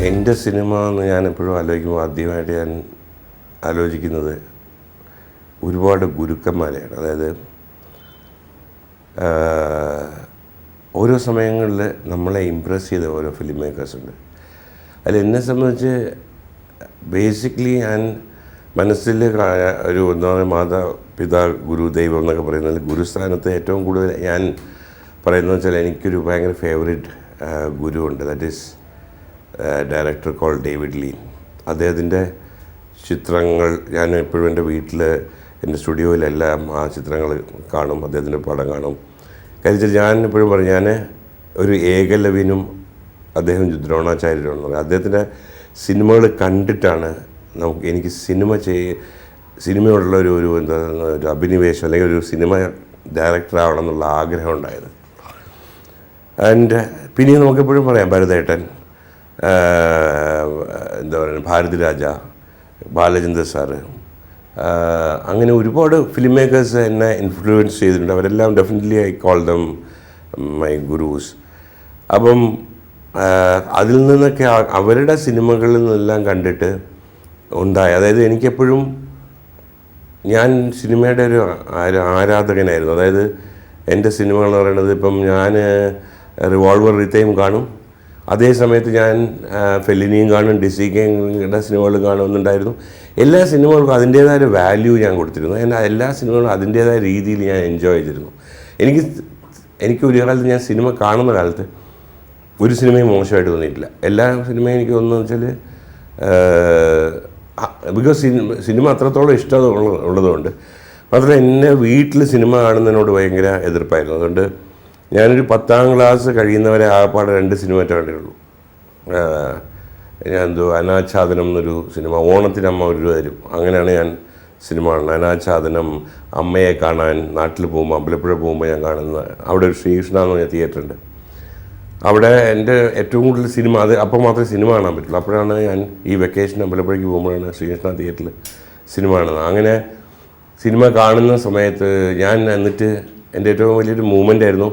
എൻ്റെ സിനിമ എന്ന് ഞാൻ എപ്പോഴും ആലോചിക്കുമ്പോൾ ആദ്യമായിട്ട് ഞാൻ ആലോചിക്കുന്നത് ഒരുപാട് ഗുരുക്കന്മാരെയാണ്. അതായത് ഓരോ സമയങ്ങളിൽ നമ്മളെ ഇമ്പ്രസ് ചെയ്ത ഓരോ ഫിലിം മേക്കേഴ്സുണ്ട്. അതിൽ എന്നെ സംബന്ധിച്ച് ബേസിക്കലി ഞാൻ മനസ്സിൽ ഒരു എന്താ പറയുക മാതാപിതാ ഗുരു ദൈവം എന്നൊക്കെ പറയുന്നതിൽ ഗുരുസ്ഥാനത്ത് ഏറ്റവും കൂടുതൽ ഞാൻ പറയുന്നത് വെച്ചാൽ എനിക്കൊരു ഭയങ്കര ഫേവറേറ്റ് ഗുരുവുണ്ട്. That is director call David Lean. അദ്ദേഹത്തിൻ്റെ ചിത്രങ്ങൾ ഞാൻ എപ്പോഴും എൻ്റെ വീട്ടിൽ എൻ്റെ സ്റ്റുഡിയോയിലെല്ലാം ആ ചിത്രങ്ങൾ കാണും, അദ്ദേഹത്തിൻ്റെ പടം കാണും. കാര്യം ഞാൻ എപ്പോഴും പറയും, ഞാൻ ഒരു ഏകലവ്യനും അദ്ദേഹം ദ്രോണാചാര്യരാണെന്ന് പറയും. അദ്ദേഹത്തിൻ്റെ സിനിമകൾ കണ്ടിട്ടാണ് എനിക്ക് സിനിമയോടുള്ള ഒരു എന്താ ഒരു അഭിനിവേശം അല്ലെങ്കിൽ ഒരു സിനിമ ഡയറക്ടർ ആവണം എന്നുള്ള ആഗ്രഹം ഉണ്ടായത്. ആൻഡ് പിന്നെ നമുക്കെപ്പോഴും പറയാം ഭരതേട്ടൻ, എന്താ പറയുക ഭാരതിരാജ, ബാലചന്ദ്ര സാറ്, അങ്ങനെ ഒരുപാട് ഫിലിം മേക്കേഴ്സ് എന്നെ ഇൻഫ്ലുവൻസ് ചെയ്തിട്ടുണ്ട്. അവരെല്ലാം definitely I call them my gurus. അപ്പം അതിൽ നിന്നൊക്കെ അവരുടെ സിനിമകളിൽ നിന്നെല്ലാം കണ്ടിട്ട് അതായത് എനിക്കെപ്പോഴും ഞാൻ സിനിമയുടെ ഒരു ആരാധകനായിരുന്നു. അതായത് എൻ്റെ സിനിമകൾ എന്ന് പറയുന്നത് ഇപ്പം ഞാൻ റിവോൾവർ റിത്തയും കാണും, അതേ സമയത്ത് ഞാൻ ഫെല്ലിനിയും കാണും, ഡിസിക്കയുടെ സിനിമകൾ കാണുന്നുണ്ടായിരുന്നു. എല്ലാ സിനിമകൾക്കും അതിൻ്റേതായ ഒരു വാല്യൂ ഞാൻ കൊടുത്തിരുന്നു. എല്ലാ സിനിമകളും അതിൻ്റേതായ രീതിയിൽ ഞാൻ എൻജോയ് ചെയ്തിരുന്നു. എനിക്ക് ഒരു കാലത്ത് ഞാൻ സിനിമ കാണുന്ന കാലത്ത് ഒരു സിനിമയും മോശമായിട്ട് തോന്നിയിട്ടില്ല. എല്ലാ സിനിമയും എനിക്ക് തോന്നുന്നത് വെച്ചാൽ ബിക്കോസ് സിനിമ അത്രത്തോളം ഇഷ്ടം ഉള്ളതുകൊണ്ട്. മാത്രമല്ല എന്നെ വീട്ടിൽ സിനിമ കാണുന്നതിനോട് ഭയങ്കര എതിർപ്പായിരുന്നു. അതുകൊണ്ട് ഞാനൊരു 10ാം ക്ലാസ് കഴിയുന്നവരെ ആകപ്പാടെ 2 സിനിമ കണ്ടിട്ടുള്ളൂ. ഞാൻ അനാച്ഛാദനം എന്നൊരു സിനിമ, ഓണത്തിന് അമ്മ ഒരു തരും, അങ്ങനെയാണ് ഞാൻ സിനിമ കാണുന്നത്. അനാച്ഛാദനം, അമ്മയെ കാണാൻ നാട്ടിൽ പോകുമ്പോൾ അമ്പലപ്പുഴ പോകുമ്പോൾ ഞാൻ കാണുന്നത്. അവിടെ ഒരു ശ്രീകൃഷ്ണ എന്ന് പറഞ്ഞ തിയേറ്ററുണ്ട്. അവിടെ എൻ്റെ ഏറ്റവും കൂടുതൽ സിനിമ അപ്പോൾ മാത്രമേ സിനിമ കാണാൻ പറ്റുള്ളൂ. അപ്പോഴാണ് ഞാൻ ഈ വെക്കേഷൻ അമ്പലപ്പുഴയ്ക്ക് പോകുമ്പോഴാണ് ശ്രീകൃഷ്ണ തിയേറ്ററിൽ സിനിമ കാണുന്നത്. അങ്ങനെ സിനിമ കാണുന്ന സമയത്ത് ഞാൻ എന്നിട്ട് എൻ്റെ ഏറ്റവും വലിയൊരു മൂവ്മെൻ്റ് ആയിരുന്നു